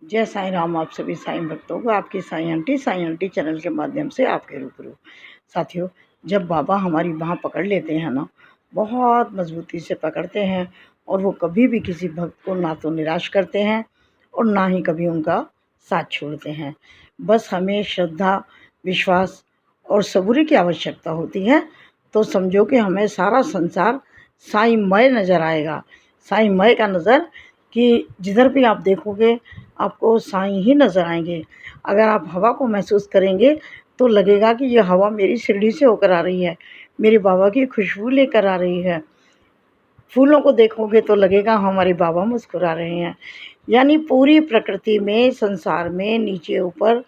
जय साईं राम। आप सभी साईं भक्तों को आपकी साईं आंटी चैनल के माध्यम से आपके रूबरू। साथियों, जब बाबा हमारी बाँह पकड़ लेते हैं ना, बहुत मज़बूती से पकड़ते हैं, और वो कभी भी किसी भक्त को ना तो निराश करते हैं और ना ही कभी उनका साथ छोड़ते हैं। बस हमें श्रद्धा, विश्वास और सबूरी की आवश्यकता होती है, तो समझो कि हमें सारा संसार साईंमय नज़र आएगा। साईंमय का नज़र कि जिधर भी आप देखोगे आपको साईं ही नज़र आएंगे। अगर आप हवा को महसूस करेंगे तो लगेगा कि ये हवा मेरी शिरडी से होकर आ रही है, मेरे बाबा की खुशबू लेकर आ रही है। फूलों को देखोगे तो लगेगा हमारे बाबा मुस्कुरा रहे हैं। यानी पूरी प्रकृति में, संसार में, नीचे ऊपर,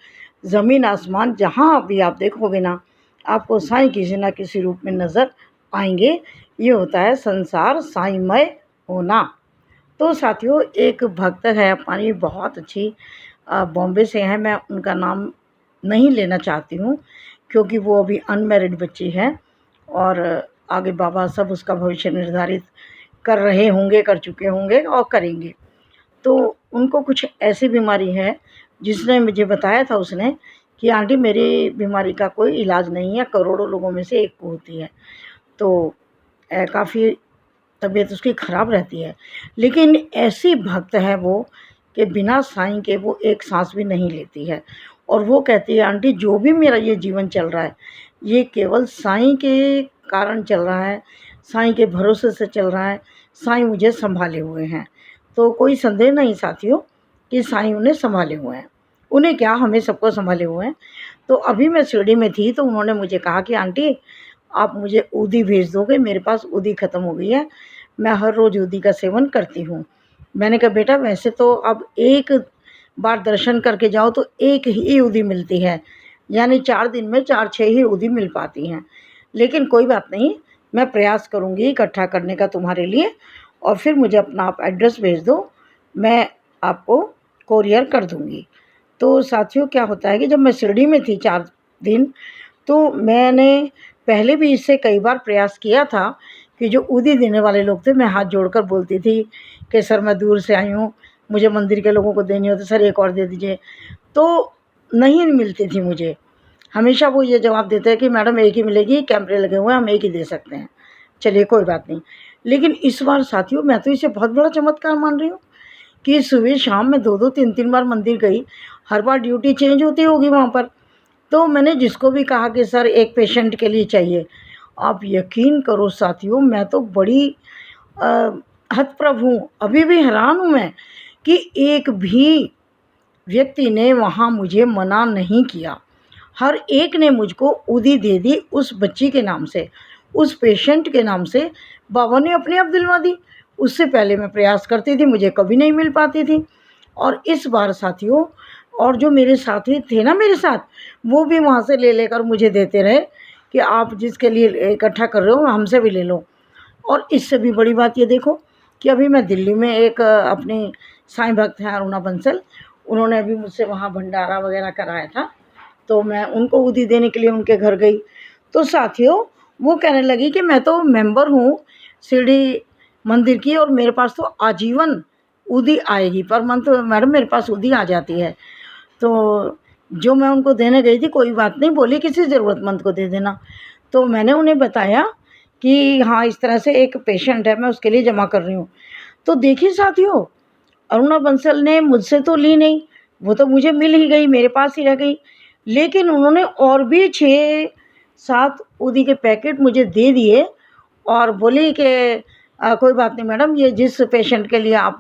ज़मीन आसमान, जहाँ भी आप देखोगे ना, आपको साईं किसी ना किसी रूप में नज़र आएंगे। ये होता है संसार साईंमय होना। तो साथियों, एक भक्त है हमारी, बहुत अच्छी, बॉम्बे से है। मैं उनका नाम नहीं लेना चाहती हूँ क्योंकि वो अभी अनमैरिड बच्ची है, और आगे बाबा सब उसका भविष्य निर्धारित कर रहे होंगे, कर चुके होंगे और करेंगे। तो उनको कुछ ऐसी बीमारी है जिसने मुझे बताया था उसने कि आंटी मेरी बीमारी का कोई इलाज नहीं है, करोड़ों लोगों में से एक को होती है। तो काफ़ी तबीयत उसकी ख़राब रहती है, लेकिन ऐसी भक्त है वो कि बिना साईं के वो एक सांस भी नहीं लेती है। और वो कहती है, आंटी जो भी मेरा ये जीवन चल रहा है, ये केवल साईं के कारण चल रहा है, साईं के भरोसे से चल रहा है, साईं मुझे संभाले हुए हैं। तो कोई संदेह नहीं साथियों कि साईं उन्हें संभाले हुए हैं। उन्हें क्या, हमें सबको संभाले हुए हैं। तो अभी मैं शिरडी में थी तो उन्होंने मुझे कहा कि आंटी आप मुझे ऊदी भेज दोगे, मेरे पास ऊदी ख़त्म हो गई है, मैं हर रोज़ ऊदी का सेवन करती हूँ। मैंने कहा बेटा वैसे तो अब एक बार दर्शन करके जाओ तो एक ही ऊदी मिलती है, यानी 4 दिन में 4-6 ही ऊदी मिल पाती हैं। लेकिन कोई बात नहीं, मैं प्रयास करूँगी इकट्ठा करने का तुम्हारे लिए, और फिर मुझे अपना आप एड्रेस भेज दो, मैं आपको कोरियर कर दूँगी। तो साथियों, क्या होता है कि जब मैं शिरडी में थी 4 दिन, तो मैंने पहले भी इससे कई बार प्रयास किया था कि जो ऊदी देने वाले लोग थे, मैं हाथ जोड़कर बोलती थी कि सर मैं दूर से आई हूँ, मुझे मंदिर के लोगों को देनी हो तो सर एक और दे दीजिए। तो नहीं मिलती थी मुझे। हमेशा वो ये जवाब देते हैं कि मैडम एक ही मिलेगी, कैमरे लगे हुए हैं, हम एक ही दे सकते हैं। चलिए कोई बात नहीं। लेकिन इस बार साथियों, मैं तो इसे बहुत बड़ा चमत्कार मान रही हूँ कि सुबह शाम मैं 2-2 3-3 बार मंदिर गई। हर बार ड्यूटी चेंज होती होगी वहाँ पर। तो मैंने जिसको भी कहा कि सर एक पेशेंट के लिए चाहिए, आप यकीन करो साथियों, मैं तो बड़ी अ, हतप्रभ हूँ, अभी भी हैरान हूँ मैं कि एक भी व्यक्ति ने वहाँ मुझे मना नहीं किया। हर एक ने मुझको ऊदी दे दी, उस बच्ची के नाम से, उस पेशेंट के नाम से बाबा ने अपने आप दिलवा दी। उससे पहले मैं प्रयास करती थी, मुझे कभी नहीं मिल पाती थी। और इस बार साथियों, और जो मेरे साथी थे ना मेरे साथ, वो भी वहाँ से ले लेकर मुझे देते रहे कि आप जिसके लिए इकट्ठा कर रहे हो हमसे भी ले लो। और इससे भी बड़ी बात ये देखो कि अभी मैं दिल्ली में एक अपनी साईं भक्त हैं अरुणा बंसल, उन्होंने अभी मुझसे वहाँ भंडारा वगैरह कराया था, तो मैं उनको ऊदी देने के लिए उनके घर गई। तो साथियों, वो कहने लगी कि मैं तो मेंबर हूँ शिरडी मंदिर की, और मेरे पास तो आजीवन ऊदी आएगी, पर मंथ मैडम मेरे पास ऊदी आ जाती है। तो जो मैं उनको देने गई थी, कोई बात नहीं बोली, किसी ज़रूरतमंद को दे देना। तो मैंने उन्हें बताया कि हाँ इस तरह से एक पेशेंट है, मैं उसके लिए जमा कर रही हूँ। तो देखिए साथियों, अरुणा बंसल ने मुझसे तो ली नहीं, वो तो मुझे मिल ही गई, मेरे पास ही रह गई। लेकिन उन्होंने और भी 6-7 ऊदी के पैकेट मुझे दे दिए और बोली कि कोई बात नहीं मैडम, ये जिस पेशेंट के लिए आप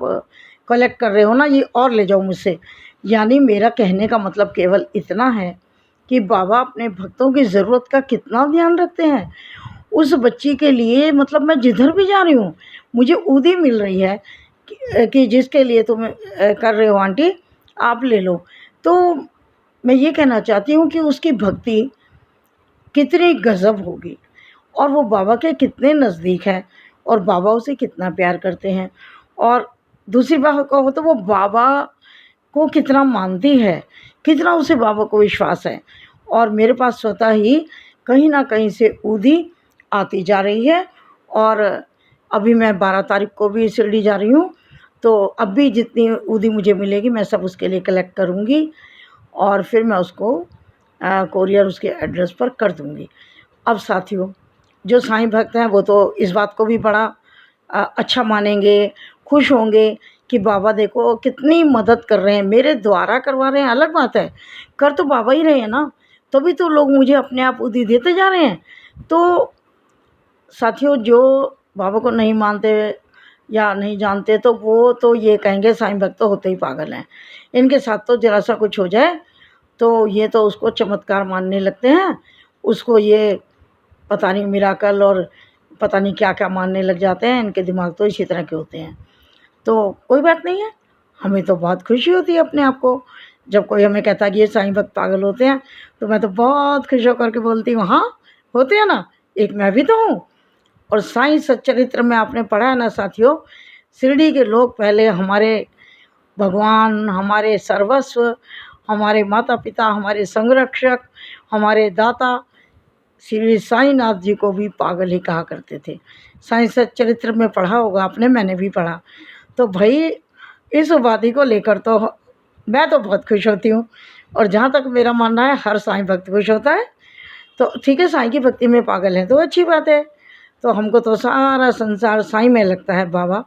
कलेक्ट कर रहे हो ना, ये और ले जाओ मुझसे। यानी मेरा कहने का मतलब केवल इतना है कि बाबा अपने भक्तों की ज़रूरत का कितना ध्यान रखते हैं। उस बच्ची के लिए मतलब मैं जिधर भी जा रही हूँ, मुझे ऊदी मिल रही है कि जिसके लिए तुम कर रहे हो आंटी, आप ले लो। तो मैं ये कहना चाहती हूँ कि उसकी भक्ति कितनी गज़ब होगी, और वो बाबा के कितने नज़दीक है, और बाबा उसे कितना प्यार करते हैं। और दूसरी बात कहो तो वो बाबा को कितना मानती है, कितना उसे बाबा को विश्वास है। और मेरे पास स्वतः ही कहीं न कहीं से ऊदी आती जा रही है। और अभी मैं 12 तारीख को भी शिरडी जा रही हूँ, तो अब भी जितनी ऊदी मुझे मिलेगी मैं सब उसके लिए कलेक्ट करूँगी और फिर मैं उसको कोरियर उसके एड्रेस पर कर दूँगी। अब साथियों, जो साईं भक्त हैं वो तो इस बात को भी बड़ा अच्छा मानेंगे, खुश होंगे कि बाबा देखो कितनी मदद कर रहे हैं, मेरे द्वारा करवा रहे हैं अलग बात है, कर तो बाबा ही रहे हैं ना, तभी तो लोग मुझे अपने आप उदी देते जा रहे हैं। तो साथियों, जो बाबा को नहीं मानते या नहीं जानते तो वो तो ये कहेंगे साईं भक्त तो होते ही पागल हैं, इनके साथ तो ज़रा सा कुछ हो जाए तो ये तो उसको चमत्कार मानने लगते हैं, उसको ये पता नहीं मिराकल और पता नहीं क्या-क्या मानने लग जाते हैं, इनके दिमाग तो इसी तरह के होते हैं। तो कोई बात नहीं है, हमें तो बहुत खुशी होती है अपने आप को, जब कोई हमें कहता है कि ये साईं भक्त पागल होते हैं, तो मैं तो बहुत खुश होकर के बोलती हूँ, हाँ, होते हैं ना, एक मैं भी तो हूँ। और साईं सच्चरित्र में आपने पढ़ा है ना साथियों, शिरडी के लोग पहले हमारे भगवान, हमारे सर्वस्व, हमारे माता-पिता, हमारे संरक्षक, हमारे दाता श्री साईंनाथ जी को भी पागल ही कहा करते थे। साईं सच्चरित्र में पढ़ा होगा आपने, मैंने भी पढ़ा। तो भई इस उपाधि को लेकर तो मैं तो बहुत खुश होती हूँ और जहाँ तक मेरा मानना है हर साईं भक्त खुश होता है। तो ठीक है, साईं की भक्ति में पागल हैं तो अच्छी बात है। तो हमको तो सारा संसार साईं में लगता है। बाबा,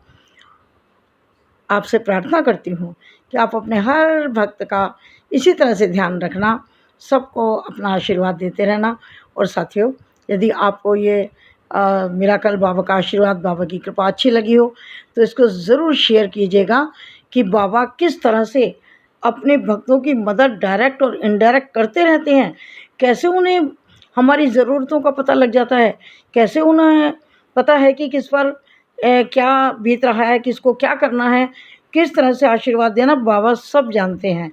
आपसे प्रार्थना करती हूँ कि आप अपने हर भक्त का इसी तरह से ध्यान रखना, सबको अपना आशीर्वाद देते रहना। और साथियों, यदि आपको ये मिराकल बाबा का आशीर्वाद, बाबा की कृपा अच्छी लगी हो तो इसको ज़रूर शेयर कीजिएगा कि बाबा किस तरह से अपने भक्तों की मदद डायरेक्ट और इनडायरेक्ट करते रहते हैं। कैसे उन्हें हमारी ज़रूरतों का पता लग जाता है, कैसे उन्हें पता है कि किस पर क्या बीत रहा है, किसको क्या करना है, किस तरह से आशीर्वाद देना, बाबा सब जानते हैं।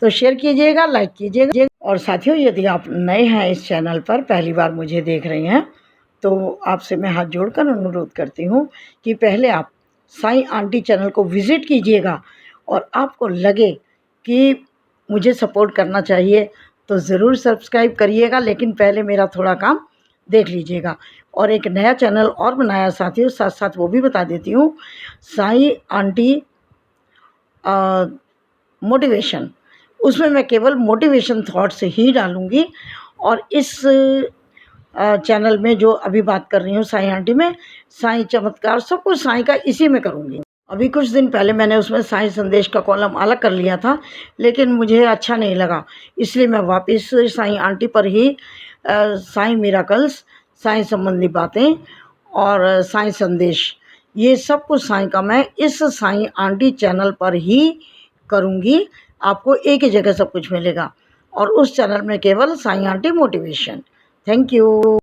तो शेयर कीजिएगा, लाइक कीजिएगा। और साथियों, यदि आप नए हैं इस चैनल पर, पहली बार मुझे देख रहे हैं, तो आपसे मैं हाथ जोड़कर अनुरोध करती हूँ कि पहले आप साईं आंटी चैनल को विज़िट कीजिएगा और आपको लगे कि मुझे सपोर्ट करना चाहिए तो ज़रूर सब्सक्राइब करिएगा, लेकिन पहले मेरा थोड़ा काम देख लीजिएगा। और एक नया चैनल और बनाया साथियों, साथ-साथ वो भी बता देती हूँ, साईं आंटी मोटिवेशन। उसमें मैं केवल मोटिवेशन थॉट्स ही डालूँगी और इस चैनल में जो अभी बात कर रही हूँ साईं आंटी में, साईं चमत्कार सब कुछ साईं का इसी में करूँगी। अभी कुछ दिन पहले मैंने उसमें साईं संदेश का कॉलम अलग कर लिया था, लेकिन मुझे अच्छा नहीं लगा, इसलिए मैं वापस साईं आंटी पर ही साईं मिराकल्स, साईं संबंधी बातें और साईं संदेश, ये सब कुछ साईं का मैं इस साईं आंटी चैनल पर ही करूँगी। आपको एक ही जगह सब कुछ मिलेगा और उस चैनल में केवल Sai aunty motivation. Thank you.